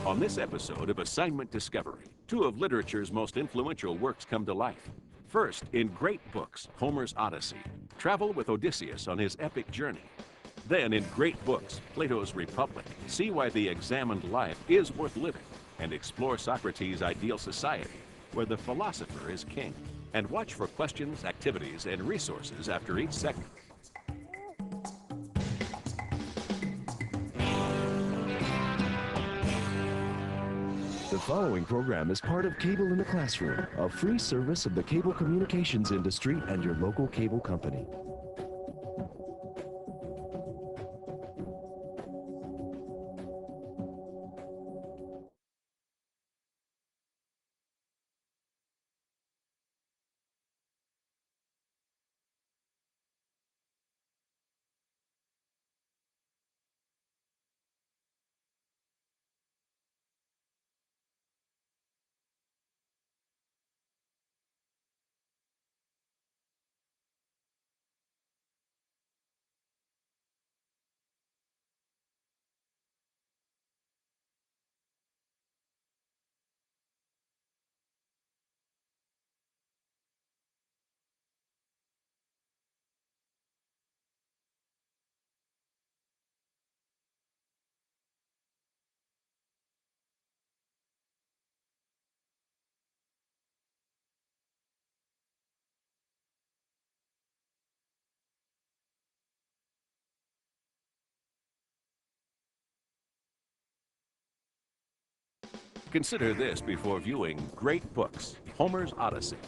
On this episode of Assignment Discovery, two of literature's most influential works come to life. First, in great books, Homer's Odyssey. Travel with Odysseus on his epic journey. Then, in great books, Plato's Republic. See why the examined life is worth living, and explore Socrates' ideal society, where the philosopher is king. And watch for questions, activities, and resources after each segment. The following program is part of Cable in the Classroom, a free service of the cable communications industry and your local cable company. Consider this before viewing great books, Homer's Odyssey.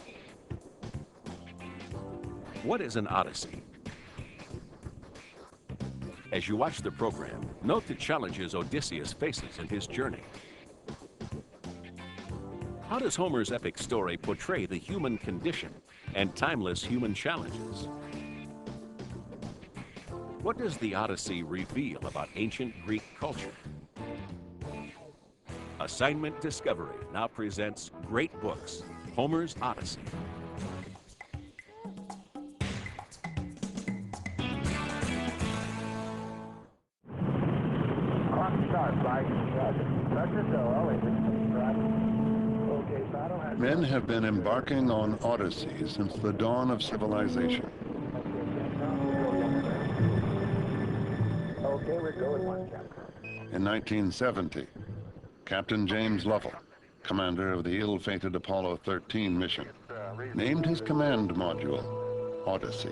What is an Odyssey? As you watch the program, note the challenges Odysseus faces in his journey. How does Homer's epic story portray the human condition and timeless human challenges? What does the Odyssey reveal about ancient Greek culture? Assignment Discovery now presents Great Books, Homer's Odyssey. Clock start, Mike. Roger, so I'll leave it. Okay, Saddle has... Men have been embarking on Odyssey since the dawn of civilization. Okay, we're going one chapter. In 1970, Captain James Lovell, commander of the ill-fated Apollo 13 mission, named his command module Odyssey.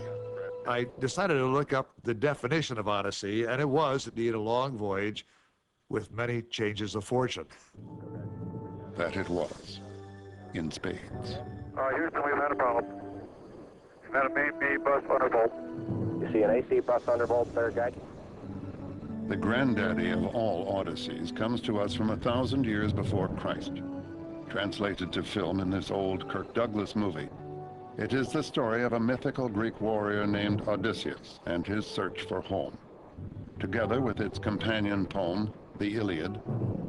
I decided to look up the definition of Odyssey, and it was indeed a long voyage with many changes of fortune. That it was, in spades. Houston, we've had a problem. We've had a main B bus thunderbolt. You see an AC bus thunderbolt there, guy? The granddaddy of all Odysseys comes to us from 1,000 years before Christ. Translated to film in this old Kirk Douglas movie, it is the story of a mythical Greek warrior named Odysseus and his search for home. Together with its companion poem, the Iliad,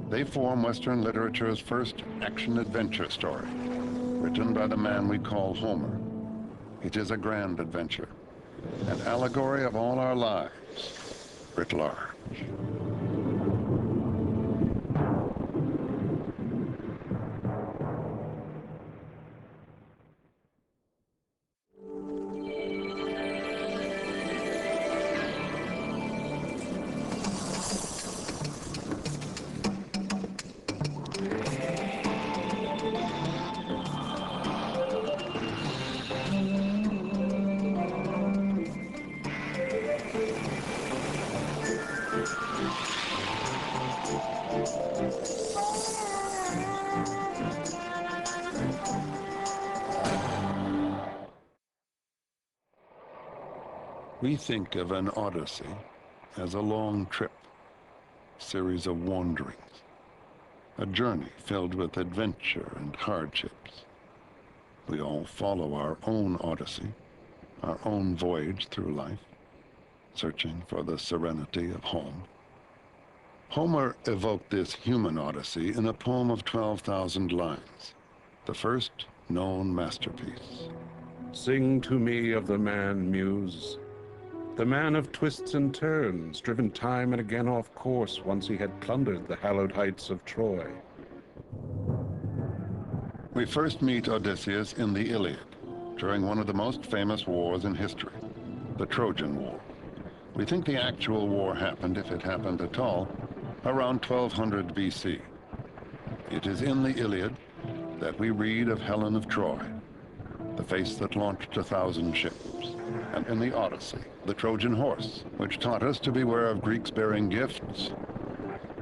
they form Western literature's first action-adventure story, written by the man we call Homer. It is a grand adventure, an allegory of all our lives, writ large. We think of an Odyssey as a long trip, series of wanderings, a journey filled with adventure and hardships. We all follow our own Odyssey, our own voyage through life, searching for the serenity of home. Homer evoked this human Odyssey in a poem of 12,000 lines, the first known masterpiece. Sing to me of the man, Muse, The man of twists and turns, driven time and again off course once he had plundered the hallowed heights of Troy. We first meet Odysseus in the Iliad, during one of the most famous wars in history, the Trojan War. We think the actual war happened, if it happened at all, around 1200 BC. It is in the Iliad that we read of Helen of Troy, the face that launched 1,000 ships, and in the Odyssey, the Trojan horse, which taught us to beware of Greeks bearing gifts,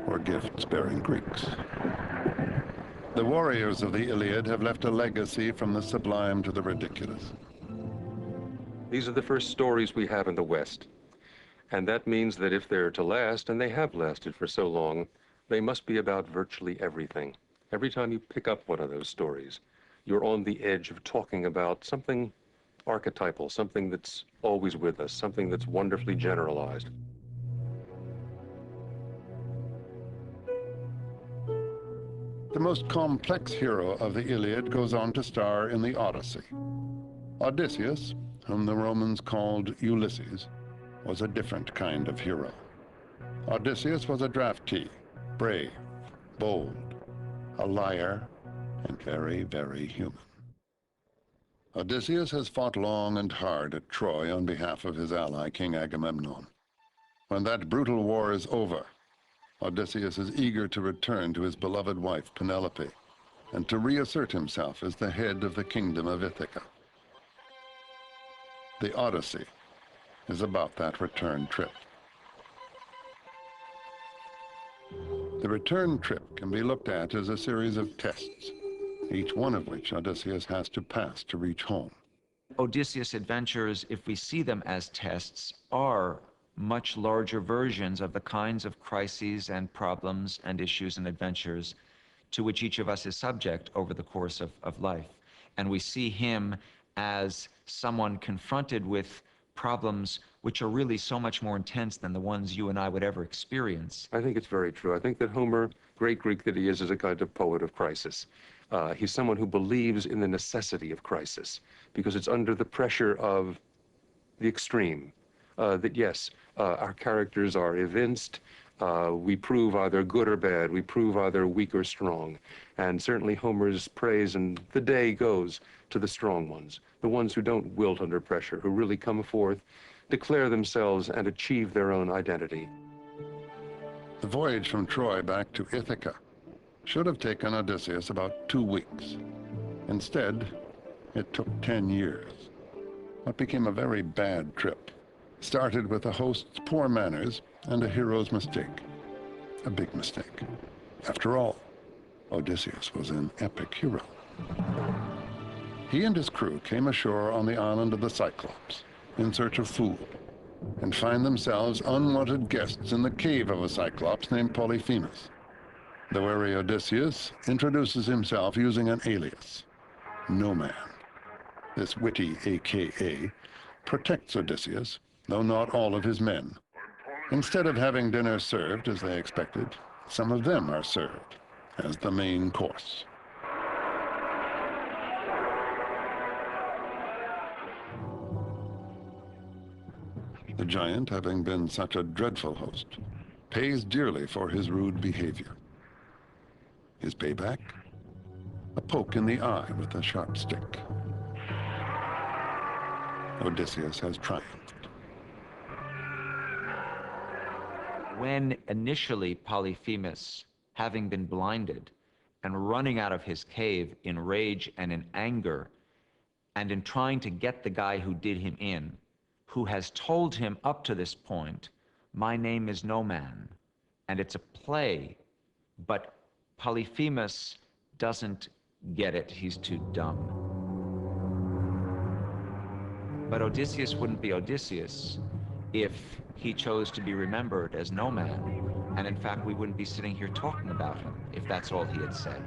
or gifts bearing Greeks. The warriors of the Iliad have left a legacy from the sublime to the ridiculous. These are the first stories we have in the West. And that means that if they're to last, and they have lasted for so long, they must be about virtually everything. Every time you pick up one of those stories, you're on the edge of talking about something archetypal, something that's always with us, something that's wonderfully generalized. The most complex hero of the Iliad goes on to star in the Odyssey. Odysseus, whom the Romans called Ulysses, was a different kind of hero. Odysseus was a draftee, brave, bold, a liar, and very, very human. Odysseus has fought long and hard at Troy on behalf of his ally, King Agamemnon. When that brutal war is over, Odysseus is eager to return to his beloved wife, Penelope, and to reassert himself as the head of the kingdom of Ithaca. The Odyssey is about that return trip. The return trip can be looked at as a series of tests, each one of which Odysseus has to pass to reach home. Odysseus' adventures, if we see them as tests, are much larger versions of the kinds of crises and problems and issues and adventures to which each of us is subject over the course of life. And we see him as someone confronted with problems which are really so much more intense than the ones you and I would ever experience. I think it's very true. I think that Homer, great Greek that he is a kind of poet of crisis. He's someone who believes in the necessity of crisis, because it's under the pressure of the extreme that, yes, our characters are evinced. We prove either good or bad. We prove either weak or strong. And certainly Homer's praise and the day goes to the strong ones, the ones who don't wilt under pressure, who really come forth, declare themselves, and achieve their own identity. The voyage from Troy back to Ithaca should have taken Odysseus about 2 weeks. Instead, it took 10 years. What became a very bad trip started with a host's poor manners and a hero's mistake. A big mistake. After all, Odysseus was an epic hero. He and his crew came ashore on the island of the Cyclops in search of food, and find themselves unwanted guests in the cave of a Cyclops named Polyphemus. The wary Odysseus introduces himself using an alias, No Man. This witty AKA protects Odysseus, though not all of his men. Instead of having dinner served as they expected, some of them are served as the main course. The giant, having been such a dreadful host, pays dearly for his rude behavior. His payback? A poke in the eye with a sharp stick. Odysseus has triumphed. When initially Polyphemus, having been blinded and running out of his cave in rage and in anger, and in trying to get the guy who did him in, who has told him up to this point, my name is No Man, and it's a play, but Polyphemus doesn't get it. He's too dumb. But Odysseus wouldn't be Odysseus if he chose to be remembered as No Man. And in fact, we wouldn't be sitting here talking about him if that's all he had said.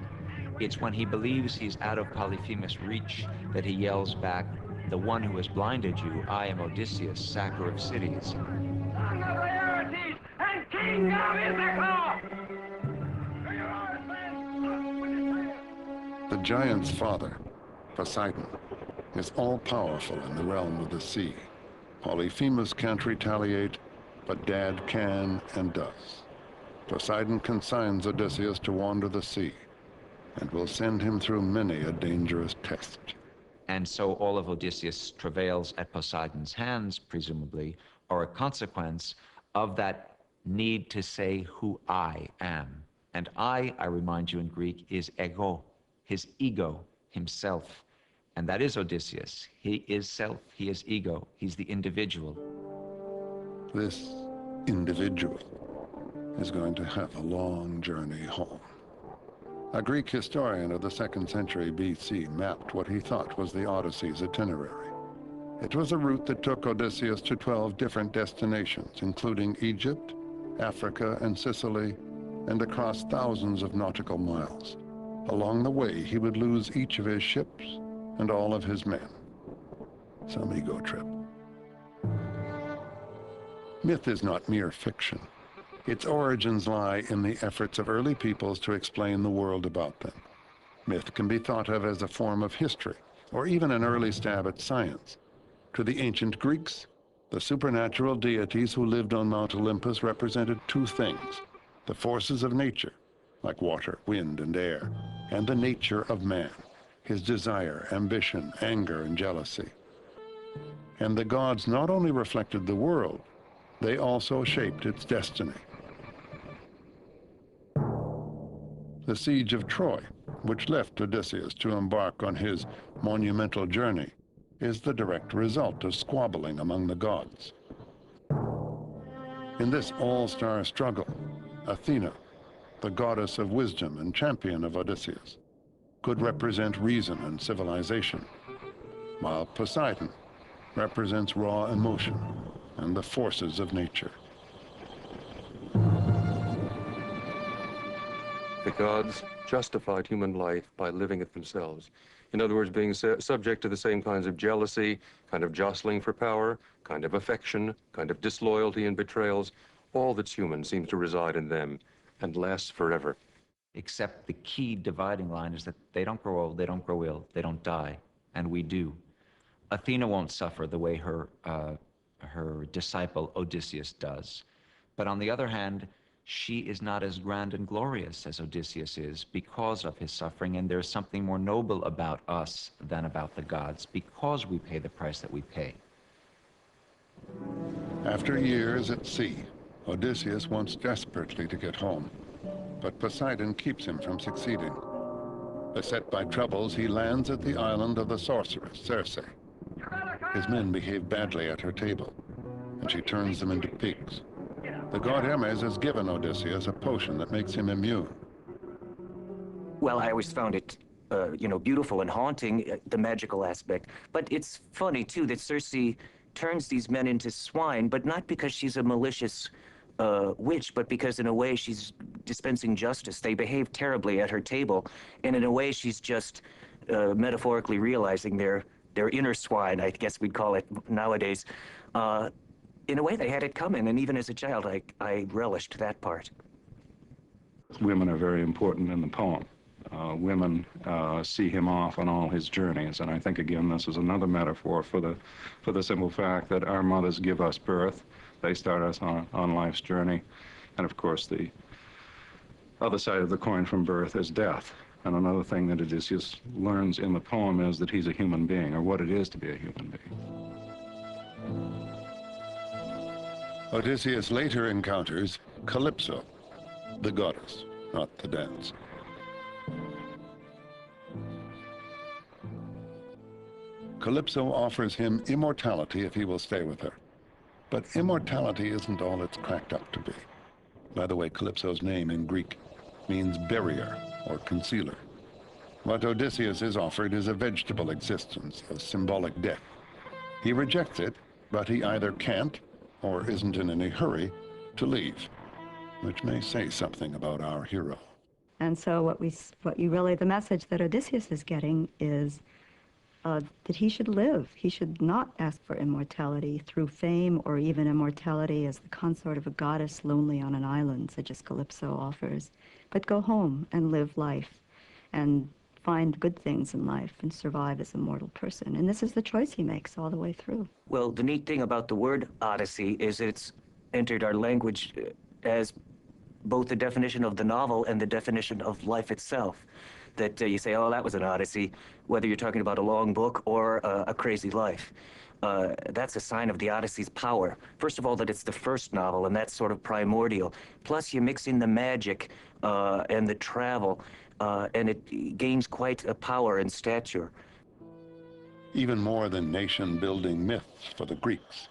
It's when he believes he's out of Polyphemus' reach that he yells back, the one who has blinded you, I am Odysseus, sacker of cities. Son of Laertes and king of Ithaca! The giant's father, Poseidon, is all-powerful in the realm of the sea. Polyphemus can't retaliate, but Dad can and does. Poseidon consigns Odysseus to wander the sea, and will send him through many a dangerous test. And so all of Odysseus' travails at Poseidon's hands, presumably, are a consequence of that need to say who I am. And I remind you in Greek, is ego, his ego, himself. And that is Odysseus. He is self, he is ego, he's the individual. This individual is going to have a long journey home. A Greek historian of the 2nd century BC mapped what he thought was the Odyssey's itinerary. It was a route that took Odysseus to 12 different destinations, including Egypt, Africa, and Sicily, and across thousands of nautical miles. Along the way, he would lose each of his ships and all of his men. Some ego trip. Myth is not mere fiction. Its origins lie in the efforts of early peoples to explain the world about them. Myth can be thought of as a form of history, or even an early stab at science. To the ancient Greeks, the supernatural deities who lived on Mount Olympus represented two things: the forces of nature, like water, wind, and air, and the nature of man, his desire, ambition, anger, and jealousy. And the gods not only reflected the world, they also shaped its destiny. The siege of Troy, which left Odysseus to embark on his monumental journey, is the direct result of squabbling among the gods. In this all-star struggle, Athena, the goddess of wisdom and champion of Odysseus, could represent reason and civilization, while Poseidon represents raw emotion and the forces of nature. The gods justified human life by living it themselves. In other words, being subject to the same kinds of jealousy, kind of jostling for power, kind of affection, kind of disloyalty and betrayals. All that's human seems to reside in them and lasts forever. Except the key dividing line is that they don't grow old, they don't grow ill, they don't die, and we do. Athena won't suffer the way her disciple Odysseus does. But on the other hand, she is not as grand and glorious as Odysseus is because of his suffering, and there's something more noble about us than about the gods because we pay the price that we pay. After years at sea, Odysseus wants desperately to get home, but Poseidon keeps him from succeeding. Beset by troubles, he lands at the island of the sorceress, Circe. His men behave badly at her table, and she turns them into pigs. The god Hermes has given Odysseus a potion that makes him immune. Well, I always found it, beautiful and haunting, the magical aspect. But it's funny, too, that Circe turns these men into swine, but not because she's a malicious witch, but because in a way she's dispensing justice. They behave terribly at her table, and in a way she's just metaphorically realizing their inner swine, I guess we'd call it nowadays. In a way, they had it coming, and even as a child, I relished that part. Women are very important in the poem. Women see him off on all his journeys, and I think, again, this is another metaphor for the simple fact that our mothers give us birth. They start us on life's journey, and of course, the other side of the coin from birth is death. And another thing that Odysseus learns in the poem is that he's a human being, or what it is to be a human being. Odysseus later encounters Calypso, the goddess, not the dance. Calypso offers him immortality if he will stay with her. But immortality isn't all it's cracked up to be. By the way, Calypso's name in Greek means barrier or concealer. What Odysseus is offered is a vegetable existence, a symbolic death. He rejects it, but he either can't or isn't in any hurry to leave, which may say something about our hero. And so the message that Odysseus is getting is that he should live. He should not ask for immortality through fame or even immortality as the consort of a goddess lonely on an island, such as Calypso offers, but go home and live life and find good things in life and survive as a mortal person. And this is the choice he makes all the way through. Well, the neat thing about the word Odyssey is it's entered our language as both the definition of the novel and the definition of life itself. That you say, oh, that was an odyssey, whether you're talking about a long book or a crazy life. That's a sign of the Odyssey's power. First of all, that it's the first novel, and that's sort of primordial. Plus, you mix in the magic and the travel, and it gains quite a power and stature. Even more than nation-building myths for the Greeks,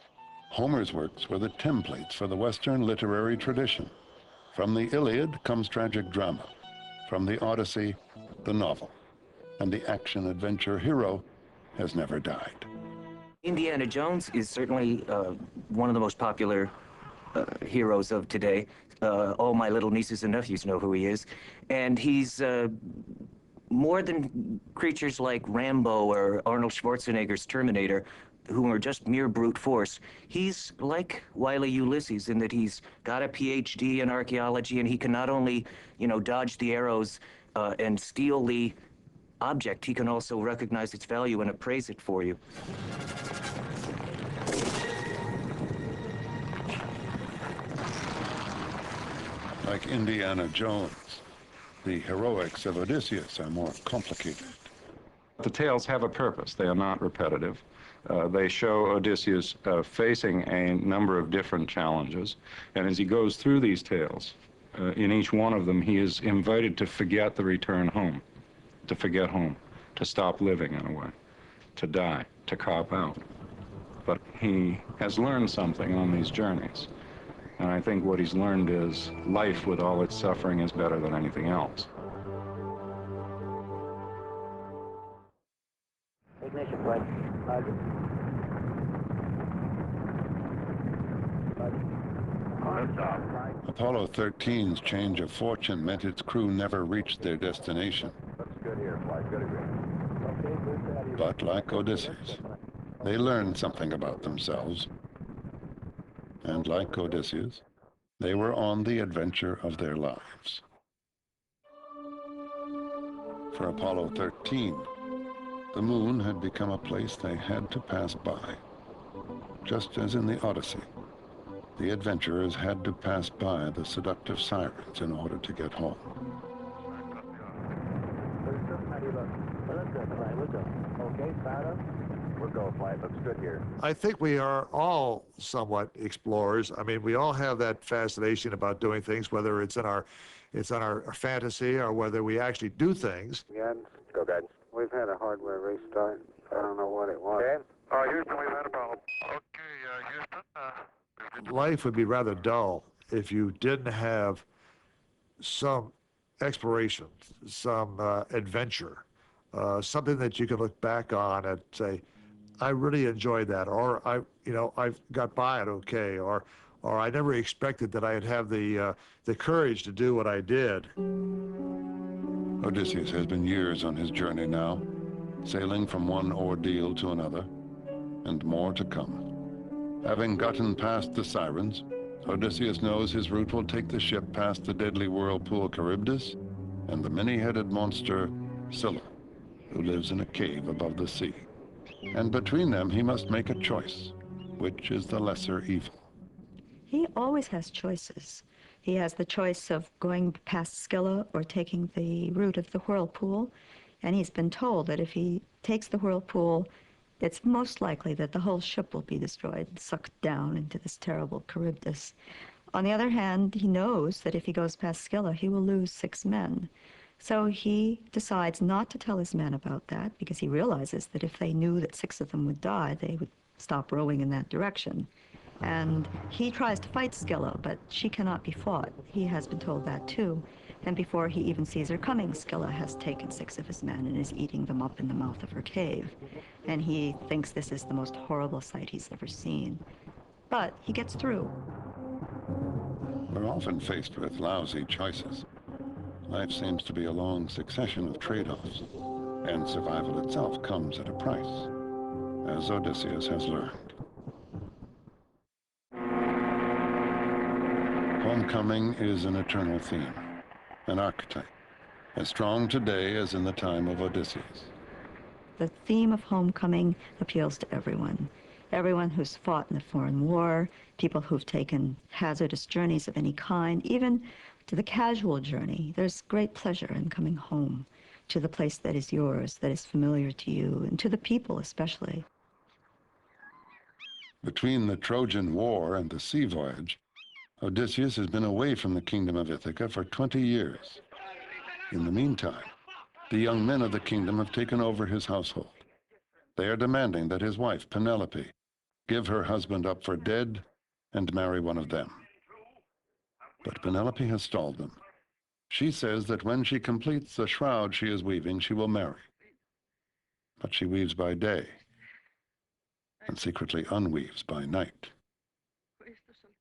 Homer's works were the templates for the Western literary tradition. From the Iliad comes tragic drama. From the Odyssey, the novel. And the action-adventure hero has never died. Indiana Jones is certainly one of the most popular heroes of today. All my little nieces and nephews know who he is. And he's more than creatures like Rambo or Arnold Schwarzenegger's Terminator, who are just mere brute force. He's like Wile E. Ulysses in that he's got a PhD in archaeology, and he can not only, dodge the arrows and steal the object, he can also recognize its value and appraise it for you. Like Indiana Jones, the heroics of Odysseus are more complicated. The tales have a purpose. They are not repetitive. They show Odysseus facing a number of different challenges, and as he goes through these tales, in each one of them, he is invited to forget the return home, to forget home, to stop living in a way, to die, to cop out. But he has learned something on these journeys, and I think what he's learned is life with all its suffering is better than anything else. Ignition flight. Roger. Apollo 13's change of fortune meant its crew never reached their destination. Looks good here, flight. Good agreement. But like Odysseus, they learned something about themselves. And like Odysseus, they were on the adventure of their lives. For Apollo 13, the moon had become a place they had to pass by. Just as in the Odyssey, the adventurers had to pass by the seductive sirens in order to get home. Okay, start up. We're go, flight. Looks good here. I think we are all somewhat explorers. I mean, we all have that fascination about doing things, whether it's in our fantasy or whether we actually do things. Again, go, guidance. We've had a hardware restart. I don't know what it was. Okay. Houston, we've had a problem. Okay, Houston. Life would be rather dull if you didn't have some exploration, some adventure, something that you could look back on and say, I really enjoyed that, or I got by it okay, or I never expected that I'd have the courage to do what I did. Odysseus has been years on his journey now, sailing from one ordeal to another, and more to come. Having gotten past the sirens, Odysseus knows his route will take the ship past the deadly whirlpool Charybdis and the many-headed monster Scylla, who lives in a cave above the sea. And between them, he must make a choice. Which is the lesser evil? He always has choices. He has the choice of going past Scylla or taking the route of the whirlpool. And he's been told that if he takes the whirlpool, it's most likely that the whole ship will be destroyed, sucked down into this terrible Charybdis. On the other hand, he knows that if he goes past Scylla, he will lose 6 men. So he decides not to tell his men about that, because he realizes that if they knew that 6 of them would die, they would stop rowing in that direction. And he tries to fight Scylla, but she cannot be fought. He has been told that too. And before he even sees her coming, Scylla has taken 6 of his men and is eating them up in the mouth of her cave. And he thinks this is the most horrible sight he's ever seen. But he gets through. We're often faced with lousy choices. Life seems to be a long succession of trade-offs, and survival itself comes at a price, as Odysseus has learned. Homecoming is an eternal theme, an archetype, as strong today as in the time of Odysseus. The theme of homecoming appeals to everyone. Everyone who's fought in a foreign war, people who've taken hazardous journeys of any kind, even to the casual journey. There's great pleasure in coming home to the place that is yours, that is familiar to you, and to the people especially. Between the Trojan War and the sea voyage, Odysseus has been away from the kingdom of Ithaca for 20 years. In the meantime, the young men of the kingdom have taken over his household. They are demanding that his wife, Penelope, give her husband up for dead and marry one of them. But Penelope has stalled them. She says that when she completes the shroud she is weaving, she will marry. But she weaves by day and secretly unweaves by night.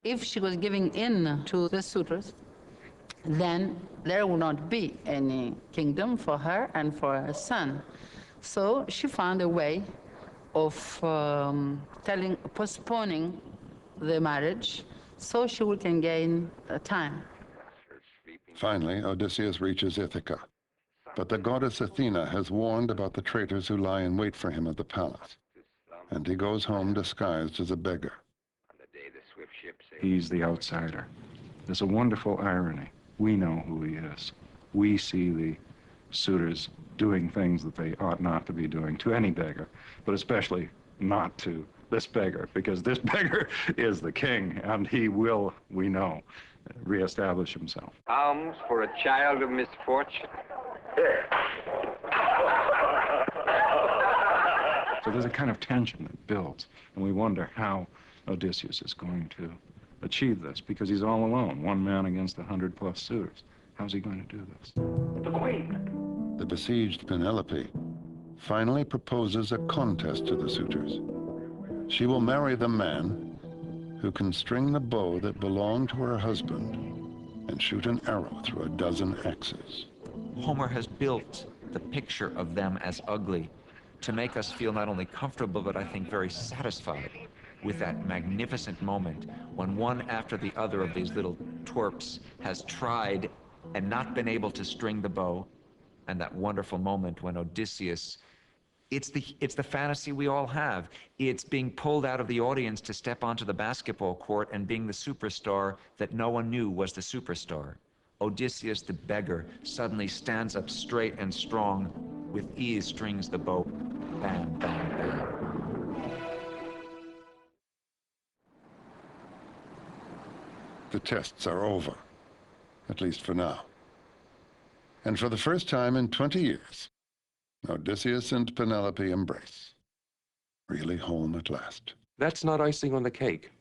If she was giving in to the suitors, then there would not be any kingdom for her and for her son. So she found a way of postponing the marriage so she can gain time. Finally, Odysseus reaches Ithaca, but the goddess Athena has warned about the traitors who lie in wait for him at the palace, and he goes home disguised as a beggar. He's the outsider. There's a wonderful irony. We know who he is. We see the suitors doing things that they ought not to be doing to any beggar, but especially not to this beggar, because this beggar is the king, and he will, we know, reestablish himself. Alms for a child of misfortune. So there's a kind of tension that builds, and we wonder how Odysseus is going to achieve this, because he's all alone, one man against 100+ suitors. How's he going to do this? The queen! The besieged Penelope finally proposes a contest to the suitors. She will marry the man who can string the bow that belonged to her husband and shoot an arrow through a dozen axes. Homer has built the picture of them as ugly to make us feel not only comfortable, but I think very satisfied with that magnificent moment when one after the other of these little twerps has tried and not been able to string the bow, and that wonderful moment when Odysseus, it's the fantasy we all have. It's being pulled out of the audience to step onto the basketball court and being the superstar that no one knew was the superstar. Odysseus, the beggar, suddenly stands up straight and strong, with ease strings the bow. Bam, bam, bam. The tests are over, at least for now. And for the first time in 20 years, Odysseus and Penelope embrace. Really home at last. That's not icing on the cake.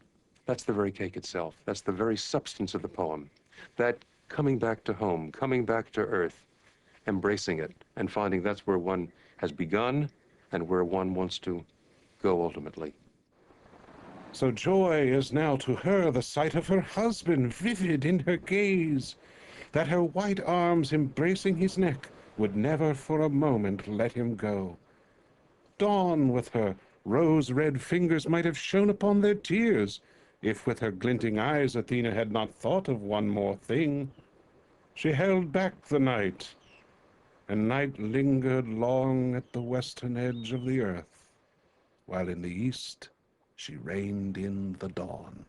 That's the very cake itself. That's the very substance of the poem. That coming back to home, coming back to earth, embracing it, and finding that's where one has begun and where one wants to go ultimately. So joy is now to her the sight of her husband vivid in her gaze, that her white arms embracing his neck would never for a moment let him go. Dawn with her rose-red fingers might have shone upon their tears, if with her glinting eyes Athena had not thought of one more thing. She held back the night, and night lingered long at the western edge of the earth, while in the east she reigned in the dawn.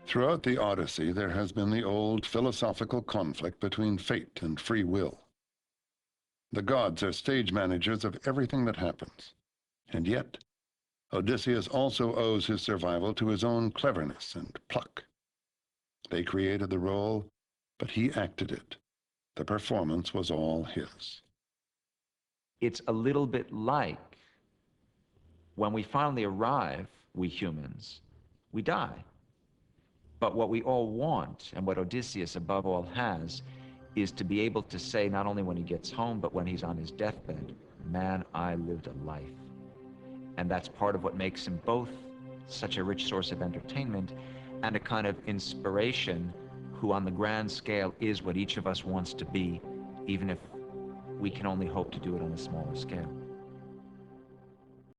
Throughout the Odyssey, there has been the old philosophical conflict between fate and free will. The gods are stage managers of everything that happens. And yet, Odysseus also owes his survival to his own cleverness and pluck. They created the role, but he acted it. The performance was all his. It's a little bit like when we finally arrive, we humans, we die. But what we all want, and what Odysseus above all has, is to be able to say, not only when he gets home, but when he's on his deathbed, man, I lived a life. And that's part of what makes him both such a rich source of entertainment and a kind of inspiration who on the grand scale is what each of us wants to be, even if we can only hope to do it on a smaller scale.